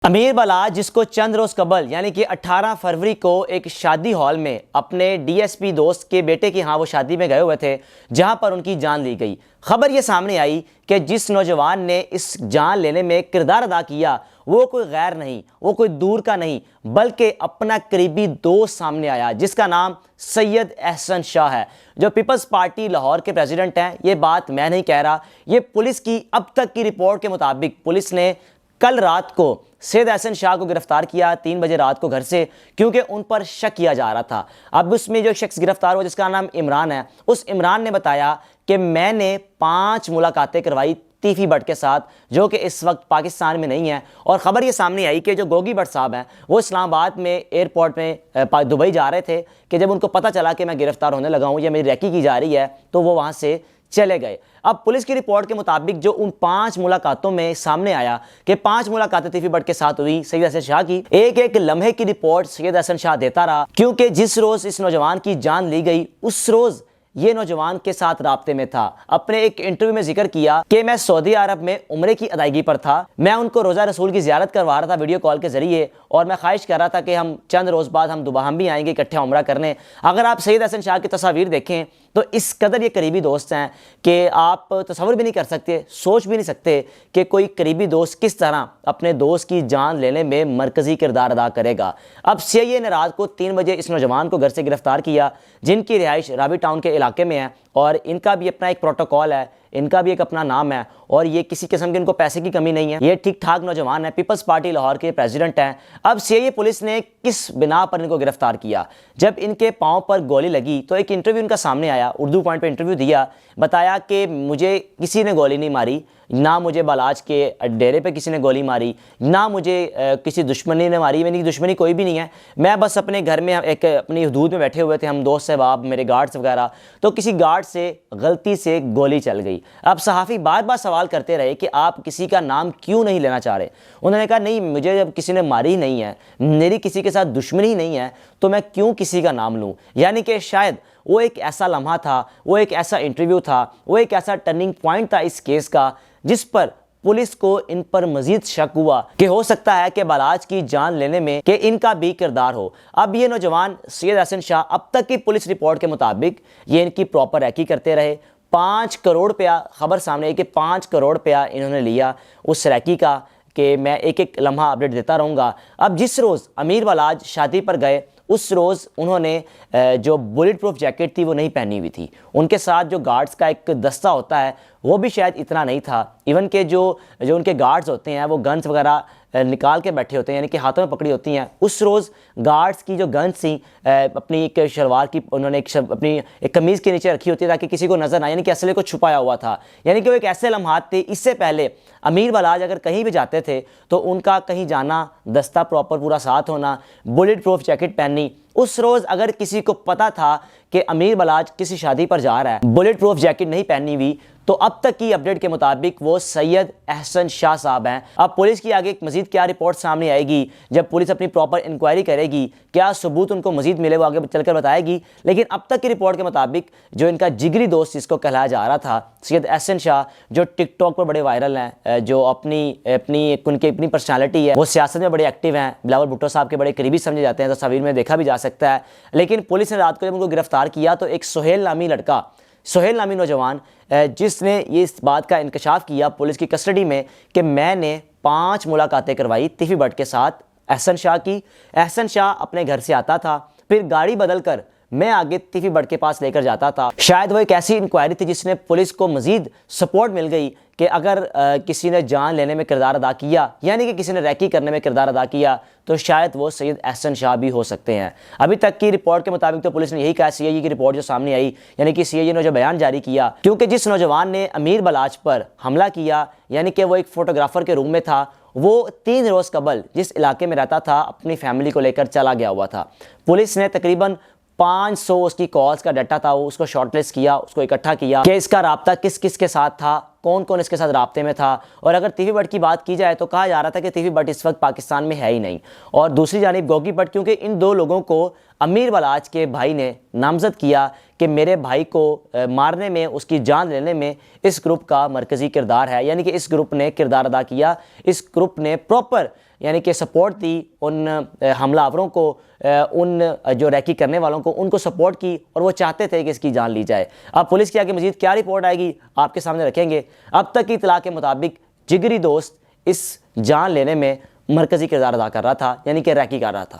अमीर बलाज जिसको चंद रोज कबल यानी कि 18 फरवरी को एक शादी हॉल में अपने डीएसपी दोस्त के बेटे की यहाँ वो शादी में गए हुए थे, जहां पर उनकी जान ली गई। खबर ये सामने आई कि जिस नौजवान ने इस जान लेने में किरदार अदा किया वो कोई गैर नहीं, वो कोई दूर का नहीं, बल्कि अपना करीबी दोस्त सामने आया जिसका नाम सैयद अहसन शाह है, जो पीपल्स पार्टी लाहौर के प्रेसिडेंट हैं। ये बात मैं नहीं कह रहा, ये पुलिस की अब तक की रिपोर्ट के मुताबिक पुलिस ने कल रात को सैयद अहसन शाह को गिरफ्तार किया 3 बजे रात को घर से, क्योंकि उन पर शक किया जा रहा था। अब उसमें जो शख्स गिरफ्तार हुआ जिसका नाम इमरान है, उस इमरान ने बताया कि मैंने 5 मुलाकातें करवाई तीफी भट्ट के साथ, जो कि इस वक्त पाकिस्तान में नहीं है। और ख़बर ये सामने आई कि जो गोगी भट्ट साहब हैं वो इस्लामाबाद में एयरपोर्ट में दुबई जा रहे थे कि जब उनको पता चला कि मैं गिरफ्तार होने लगा हूँ या मेरी रैकी की जा रही है तो वो वहाँ से चले गए। अब पुलिस की रिपोर्ट के मुताबिक जो उन 5 मुलाकातों में सामने आया कि 5 मुलाकातें तीफी भट्ट के साथ हुई सैयद अहसन शाह की, एक एक लम्हे की रिपोर्ट सैयद अहसन शाह देता रहा, क्योंकि जिस रोज़ इस नौजवान की जान ली गई उस रोज़ ये नौजवान के साथ राब्ते में था। अपने एक इंटरव्यू में जिक्र किया कि मैं सऊदी अरब में उम्रे की अदायगी पर था, मैं उनको रोज़ा रसूल की ज़ियारत करवा रहा था वीडियो कॉल के ज़रिए, और मैं ख्वाहिश कर रहा था कि हम चंद रोज़ बाद हम भी आएंगे इकट्ठे उम्रा करने। अगर आप सैयद अहसन शाह की तस्वीर देखें तो इस कदर ये करीबी दोस्त हैं कि आप तस्वर भी नहीं कर सकते, सोच भी नहीं सकते कि कोई करीबी दोस्त किस तरह अपने दोस्त की जान लेने में मरकज़ी किरदार अदा करेगा। अब सीआईए ने रात को 3 बजे इस नौजवान को घर से गिरफ्तार किया, जिनकी रिहाइश रावी टाउन के इलाके में है, और इनका भी अपना एक प्रोटोकॉल है, इनका भी एक अपना नाम है, और ये किसी किस्म की इनको पैसे की कमी नहीं है। ये ठीक ठाक नौजवान है, पीपल्स पार्टी लाहौर के प्रेसिडेंट हैं। अब सीआईए पुलिस ने किस बिना पर इनको गिरफ्तार किया? जब इनके पाँव पर गोली लगी तो एक इंटरव्यू इनका सामने आया, उर्दू पॉइंट पे इंटरव्यू दिया, बताया कि मुझे किसी ने गोली नहीं मारी, ना मुझे बलाज के डेरे पे किसी ने गोली मारी, ना मुझे किसी दुश्मनी ने मारी, मेरी दुश्मनी कोई भी नहीं है, मैं बस अपने घर में एक अपनी हदूद में बैठे हुए थे, हम दोस्त सहबाब मेरे गार्ड्स वगैरह, तो किसी गार्ड से गलती से गोली चल गई। अब सहाफ़ी बार बार सवाल करते रहे कि आप किसी का नाम क्यों नहीं लेना चाह रहे? उन्होंने कहा नहीं, मुझे जब किसी ने मारी नहीं है, मेरी किसी के साथ दुश्मनी नहीं है, तो मैं क्यों किसी का नाम लूँ? यानी कि शायद वो एक ऐसा लम्हा था, वो एक ऐसा इंटरव्यू था, वो एक ऐसा टर्निंग पॉइंट था इस केस का, जिस पर पुलिस को इन पर मजीद शक हुआ कि हो सकता है कि बलाज की जान लेने में कि इनका भी किरदार हो। अब ये नौजवान सैयद अहसन शाह अब तक की पुलिस रिपोर्ट के मुताबिक ये इनकी प्रॉपर रैकी करते रहे। 5 करोड़ रुपया खबर सामने आई कि 5 करोड़ रुपया इन्होंने लिया उस रैकी का, कि मैं एक एक लम्हा अपडेट देता रहूँगा। अब जिस रोज़ अमीर बलाज शादी पर गए उस रोज़ उन्होंने जो बुलेट प्रूफ जैकेट थी वो नहीं पहनी हुई थी, उनके साथ जो गार्ड्स का एक दस्ता होता है वो भी शायद इतना नहीं था, इवन के जो उनके गार्ड्स होते हैं वो गन्स वगैरह निकाल के बैठे होते हैं, यानी कि हाथों में पकड़ी होती हैं। उस रोज़ गार्ड्स की जो गन्स थी अपनी एक शलवार की उन्होंने अपनी एक कमीज़ के नीचे रखी होती है ताकि किसी को नज़र ना आए, यानी कि असले को छुपाया हुआ था। यानी कि वो एक ऐसे लम्हात थे, इससे पहले अमीर बलाज अगर कहीं भी जाते थे तो उनका कहीं जाना, दस्ता प्रॉपर पूरा साथ होना, बुलेट प्रूफ जैकेट पहननी। उस रोज़ अगर किसी को पता था कि अमीर बलाज किसी शादी पर जा रहा है, बुलेट प्रूफ जैकेट नहीं पहनी हुई, तो अब तक की अपडेट के मुताबिक वो सैयद अहसन शाह साहब हैं। अब पुलिस की आगे मजीद क्या रिपोर्ट सामने आएगी, जब पुलिस अपनी प्रॉपर इंक्वायरी करेगी, क्या सबूत उनको मजीद मिले वो आगे चलकर बताएगी। लेकिन अब तक की रिपोर्ट के मुताबिक जो इनका जिगरी दोस्त जिसको कहलाया जा रहा था सैयद अहसन शाह, जो टिकटॉक पर बड़े वायरल हैं, जो उनकी अपनी पर्सनैलिटी है, वो सियासत में बड़े एक्टिव हैं, बिलावल भुट्टो साहब के बड़े करीबी समझे जाते हैं, तस्वीर में देखा भी जा सकता है। लेकिन पुलिस ने रात को जब उनको गिरफ्तार किया तो एक सोहेल नामी नौजवान जिसने ये इस बात का इंकशाफ किया पुलिस की कस्टडी में कि मैंने 5 मुलाकातें करवाई तीफी भट्ट के साथ अहसन शाह की। अहसन शाह अपने घर से आता था, फिर गाड़ी बदल कर मैं आगे तीफी भट्ट के पास लेकर जाता था। शायद वो एक ऐसी इंक्वायरी थी जिसने पुलिस को मजीद सपोर्ट मिल गई कि अगर किसी ने जान लेने में किरदार अदा किया, यानी कि किसी ने रैकी करने में किरदार अदा किया, तो शायद वो सैयद अहसन शाह भी हो सकते हैं। अभी तक की रिपोर्ट के मुताबिक तो पुलिस ने यही कहा, सीआईए की रिपोर्ट जो सामने आई, यानी कि सीआईए ने जो बयान जारी किया, क्योंकि जिस नौजवान ने अमीर बलाज पर हमला किया, यानी कि वो एक फोटोग्राफर के रूम में था, वो 3 रोज़ कबल जिस इलाके में रहता था अपनी फैमिली को लेकर चला गया हुआ था। पुलिस ने तकरीबन 500 उसकी कॉल्स का डाटा था, वो उसको शॉर्टलिस्ट किया, उसको इकट्ठा किया कि इसका राब्ता किस किस के साथ था, कौन कौन इसके साथ राब्ते में था। और अगर तीफी भट्ट की बात की जाए तो कहा जा रहा था कि तीफी भट्ट इस वक्त पाकिस्तान में है ही नहीं, और दूसरी जानिब गोगी भट्ट, क्योंकि इन 2 लोगों को अमीर बलाज के भाई ने नामजद किया कि मेरे भाई को मारने में, उसकी जान लेने में इस ग्रुप का मरकज़ी किरदार है, यानी कि इस ग्रुप ने किरदार अदा किया, इस ग्रुप ने प्रॉपर यानी कि सपोर्ट दी उन हमलावरों को, उन जो रैकी करने वालों को, उनको सपोर्ट की और वो चाहते थे कि इसकी जान ली जाए। अब पुलिस की आगे मजीद क्या रिपोर्ट आएगी आपके सामने रखेंगे। अब तक की इतला के मुताबिक जिगरी दोस्त इस जान लेने में मरकज़ी किरदार अदा कर रहा था, यानी कि रैकी कर रहा था।